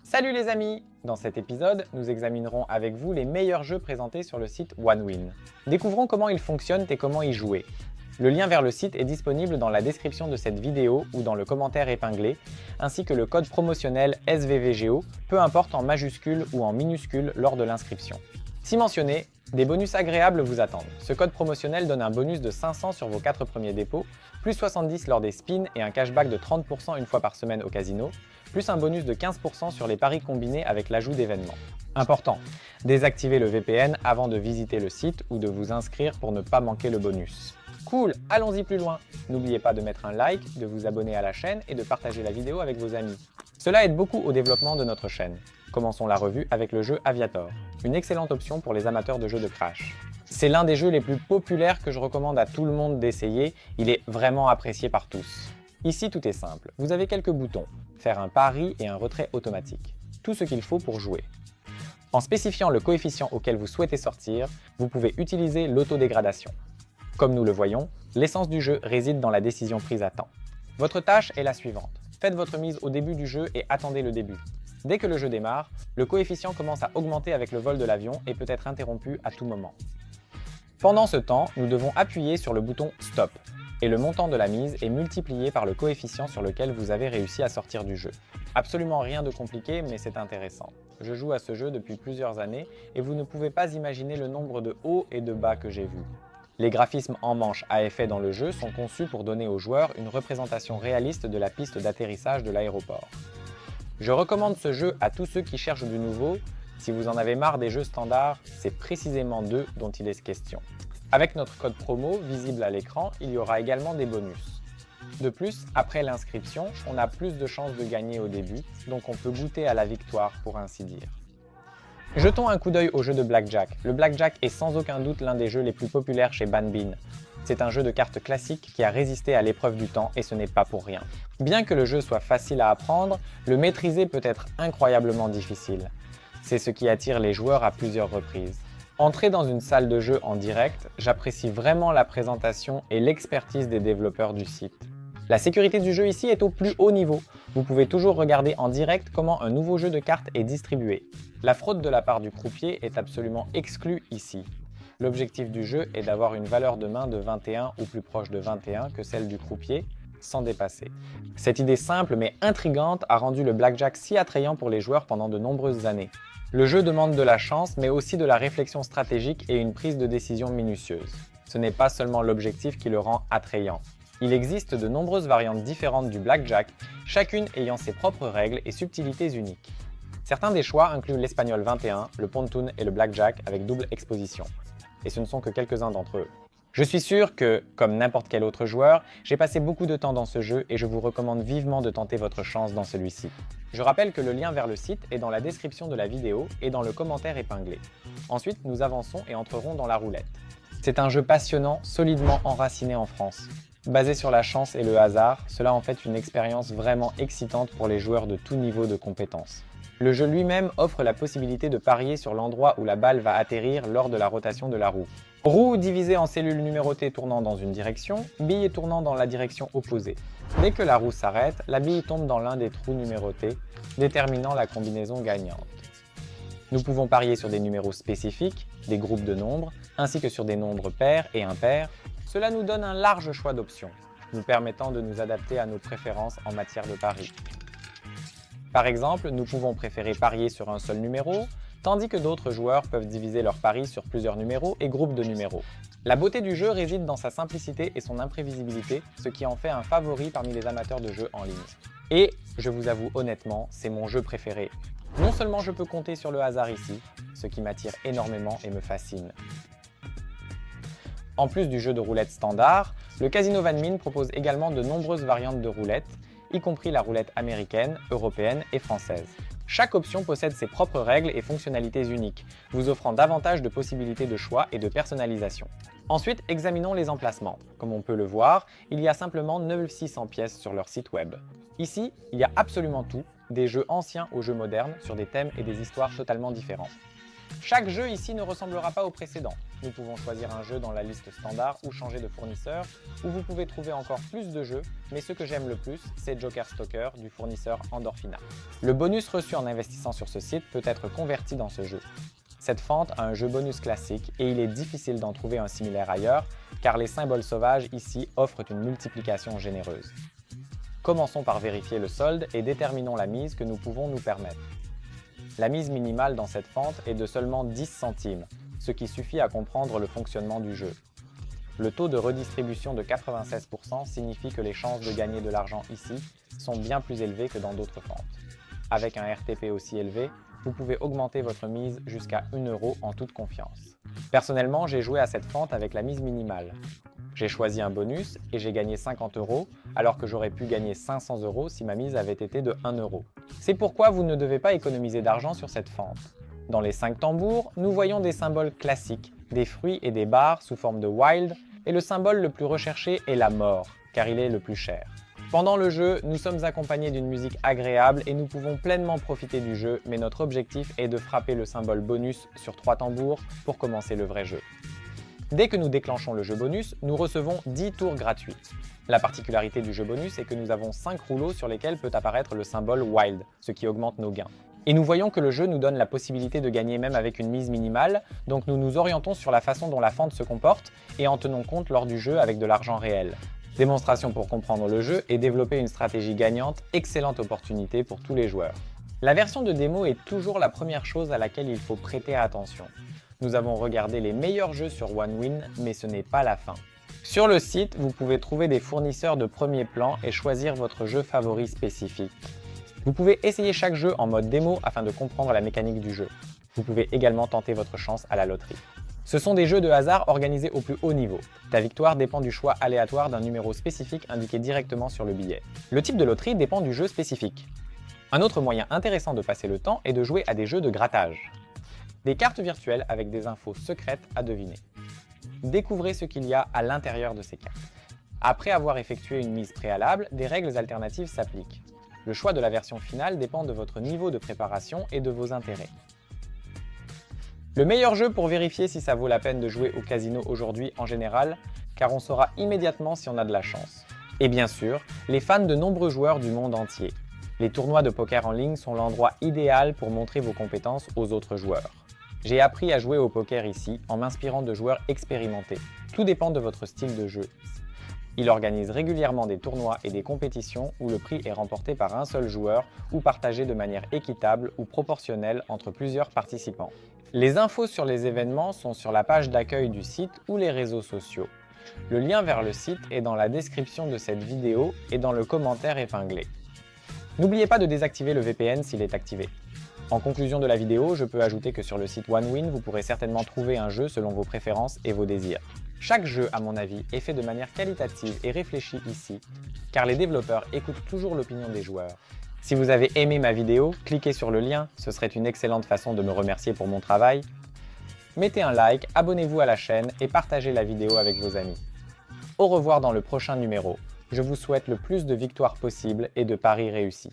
Salut les amis! Dans cet épisode, nous examinerons avec vous les meilleurs jeux présentés sur le site OneWin. Découvrons comment ils fonctionnent et comment y jouer. Le lien vers le site est disponible dans la description de cette vidéo ou dans le commentaire épinglé, ainsi que le code promotionnel SVVGO, peu importe en majuscule ou en minuscule lors de l'inscription. Si mentionné, des bonus agréables vous attendent. Ce code promotionnel donne un bonus de 500 sur vos 4 premiers dépôts, plus 70 lors des spins et un cashback de 30% une fois par semaine au casino, plus un bonus de 15% sur les paris combinés avec l'ajout d'événements. Important, désactivez le VPN avant de visiter le site ou de vous inscrire pour ne pas manquer le bonus. Cool, allons-y plus loin. N'oubliez pas de mettre un like, de vous abonner à la chaîne et de partager la vidéo avec vos amis. Cela aide beaucoup au développement de notre chaîne. Commençons la revue avec le jeu Aviator, une excellente option pour les amateurs de jeux de crash. C'est l'un des jeux les plus populaires que je recommande à tout le monde d'essayer, il est vraiment apprécié par tous. Ici tout est simple, vous avez quelques boutons, faire un pari et un retrait automatique. Tout ce qu'il faut pour jouer. En spécifiant le coefficient auquel vous souhaitez sortir, vous pouvez utiliser l'autodégradation. Comme nous le voyons, l'essence du jeu réside dans la décision prise à temps. Votre tâche est la suivante. Faites votre mise au début du jeu et attendez le début. Dès que le jeu démarre, le coefficient commence à augmenter avec le vol de l'avion et peut être interrompu à tout moment. Pendant ce temps, nous devons appuyer sur le bouton Stop et le montant de la mise est multiplié par le coefficient sur lequel vous avez réussi à sortir du jeu. Absolument rien de compliqué, mais c'est intéressant. Je joue à ce jeu depuis plusieurs années et vous ne pouvez pas imaginer le nombre de hauts et de bas que j'ai vus. Les graphismes en manche à effet dans le jeu sont conçus pour donner aux joueurs une représentation réaliste de la piste d'atterrissage de l'aéroport. Je recommande ce jeu à tous ceux qui cherchent du nouveau. Si vous en avez marre des jeux standards, c'est précisément d'eux dont il est question. Avec notre code promo visible à l'écran, il y aura également des bonus. De plus, après l'inscription, on a plus de chances de gagner au début, donc on peut goûter à la victoire pour ainsi dire. Jetons un coup d'œil au jeu de Blackjack. Le Blackjack est sans aucun doute l'un des jeux les plus populaires chez Banbin. C'est un jeu de cartes classique qui a résisté à l'épreuve du temps et ce n'est pas pour rien. Bien que le jeu soit facile à apprendre, le maîtriser peut être incroyablement difficile. C'est ce qui attire les joueurs à plusieurs reprises. Entrer dans une salle de jeu en direct, j'apprécie vraiment la présentation et l'expertise des développeurs du site. La sécurité du jeu ici est au plus haut niveau. Vous pouvez toujours regarder en direct comment un nouveau jeu de cartes est distribué. La fraude de la part du croupier est absolument exclue ici. L'objectif du jeu est d'avoir une valeur de main de 21 ou plus proche de 21 que celle du croupier, sans dépasser. Cette idée simple mais intrigante a rendu le blackjack si attrayant pour les joueurs pendant de nombreuses années. Le jeu demande de la chance mais aussi de la réflexion stratégique et une prise de décision minutieuse. Ce n'est pas seulement l'objectif qui le rend attrayant. Il existe de nombreuses variantes différentes du blackjack, chacune ayant ses propres règles et subtilités uniques. Certains des choix incluent l'espagnol 21, le pontoon et le blackjack avec double exposition. Et ce ne sont que quelques-uns d'entre eux. Je suis sûr que, comme n'importe quel autre joueur, j'ai passé beaucoup de temps dans ce jeu et je vous recommande vivement de tenter votre chance dans celui-ci. Je rappelle que le lien vers le site est dans la description de la vidéo et dans le commentaire épinglé. Ensuite, nous avançons et entrerons dans la roulette. C'est un jeu passionnant, solidement enraciné en France. Basé sur la chance et le hasard, cela en fait une expérience vraiment excitante pour les joueurs de tout niveau de compétence. Le jeu lui-même offre la possibilité de parier sur l'endroit où la balle va atterrir lors de la rotation de la roue. Roue divisée en cellules numérotées tournant dans une direction, billes tournant dans la direction opposée. Dès que la roue s'arrête, la bille tombe dans l'un des trous numérotés, déterminant la combinaison gagnante. Nous pouvons parier sur des numéros spécifiques, des groupes de nombres, ainsi que sur des nombres pairs et impairs. Cela nous donne un large choix d'options, nous permettant de nous adapter à nos préférences en matière de paris. Par exemple, nous pouvons préférer parier sur un seul numéro, tandis que d'autres joueurs peuvent diviser leurs paris sur plusieurs numéros et groupes de numéros. La beauté du jeu réside dans sa simplicité et son imprévisibilité, ce qui en fait un favori parmi les amateurs de jeux en ligne. Et, je vous avoue honnêtement, c'est mon jeu préféré. Non seulement je peux compter sur le hasard ici, ce qui m'attire énormément et me fascine. En plus du jeu de roulette standard, le Casino Van Mien propose également de nombreuses variantes de roulettes, y compris la roulette américaine, européenne et française. Chaque option possède ses propres règles et fonctionnalités uniques, vous offrant davantage de possibilités de choix et de personnalisation. Ensuite, examinons les emplacements. Comme on peut le voir, il y a simplement 9600 pièces sur leur site web. Ici, il y a absolument tout, des jeux anciens aux jeux modernes sur des thèmes et des histoires totalement différents. Chaque jeu ici ne ressemblera pas au précédent. Nous pouvons choisir un jeu dans la liste standard ou changer de fournisseur, où vous pouvez trouver encore plus de jeux, mais ce que j'aime le plus, c'est Joker Stalker du fournisseur Endorphina. Le bonus reçu en investissant sur ce site peut être converti dans ce jeu. Cette fente a un jeu bonus classique et il est difficile d'en trouver un similaire ailleurs, car les symboles sauvages ici offrent une multiplication généreuse. Commençons par vérifier le solde et déterminons la mise que nous pouvons nous permettre. La mise minimale dans cette fente est de seulement 10 centimes, ce qui suffit à comprendre le fonctionnement du jeu. Le taux de redistribution de 96% signifie que les chances de gagner de l'argent ici sont bien plus élevées que dans d'autres fentes. Avec un RTP aussi élevé, vous pouvez augmenter votre mise jusqu'à 1 euro en toute confiance. Personnellement, j'ai joué à cette fente avec la mise minimale. J'ai choisi un bonus et j'ai gagné 50 euros, alors que j'aurais pu gagner 500 euros si ma mise avait été de 1 euro. C'est pourquoi vous ne devez pas économiser d'argent sur cette fente. Dans les 5 tambours, nous voyons des symboles classiques, des fruits et des barres sous forme de wild, et le symbole le plus recherché est la mort, car il est le plus cher. Pendant le jeu, nous sommes accompagnés d'une musique agréable et nous pouvons pleinement profiter du jeu, mais notre objectif est de frapper le symbole bonus sur 3 tambours pour commencer le vrai jeu. Dès que nous déclenchons le jeu bonus, nous recevons 10 tours gratuits. La particularité du jeu bonus est que nous avons 5 rouleaux sur lesquels peut apparaître le symbole Wild, ce qui augmente nos gains. Et nous voyons que le jeu nous donne la possibilité de gagner même avec une mise minimale, donc nous nous orientons sur la façon dont la fente se comporte et en tenons compte lors du jeu avec de l'argent réel. Démonstration pour comprendre le jeu et développer une stratégie gagnante, excellente opportunité pour tous les joueurs. La version de démo est toujours la première chose à laquelle il faut prêter attention. Nous avons regardé les meilleurs jeux sur OneWin, mais ce n'est pas la fin. Sur le site, vous pouvez trouver des fournisseurs de premier plan et choisir votre jeu favori spécifique. Vous pouvez essayer chaque jeu en mode démo afin de comprendre la mécanique du jeu. Vous pouvez également tenter votre chance à la loterie. Ce sont des jeux de hasard organisés au plus haut niveau. Ta victoire dépend du choix aléatoire d'un numéro spécifique indiqué directement sur le billet. Le type de loterie dépend du jeu spécifique. Un autre moyen intéressant de passer le temps est de jouer à des jeux de grattage. Des cartes virtuelles avec des infos secrètes à deviner. Découvrez ce qu'il y a à l'intérieur de ces cartes. Après avoir effectué une mise préalable, des règles alternatives s'appliquent. Le choix de la version finale dépend de votre niveau de préparation et de vos intérêts. Le meilleur jeu pour vérifier si ça vaut la peine de jouer au casino aujourd'hui en général, car on saura immédiatement si on a de la chance. Et bien sûr, les fans de nombreux joueurs du monde entier. Les tournois de poker en ligne sont l'endroit idéal pour montrer vos compétences aux autres joueurs. J'ai appris à jouer au poker ici en m'inspirant de joueurs expérimentés. Tout dépend de votre style de jeu. Il organise régulièrement des tournois et des compétitions où le prix est remporté par un seul joueur ou partagé de manière équitable ou proportionnelle entre plusieurs participants. Les infos sur les événements sont sur la page d'accueil du site ou les réseaux sociaux. Le lien vers le site est dans la description de cette vidéo et dans le commentaire épinglé. N'oubliez pas de désactiver le VPN s'il est activé. En conclusion de la vidéo, je peux ajouter que sur le site OneWin, vous pourrez certainement trouver un jeu selon vos préférences et vos désirs. Chaque jeu, à mon avis, est fait de manière qualitative et réfléchie ici, car les développeurs écoutent toujours l'opinion des joueurs. Si vous avez aimé ma vidéo, cliquez sur le lien, ce serait une excellente façon de me remercier pour mon travail. Mettez un like, abonnez-vous à la chaîne et partagez la vidéo avec vos amis. Au revoir dans le prochain numéro. Je vous souhaite le plus de victoires possible et de paris réussis.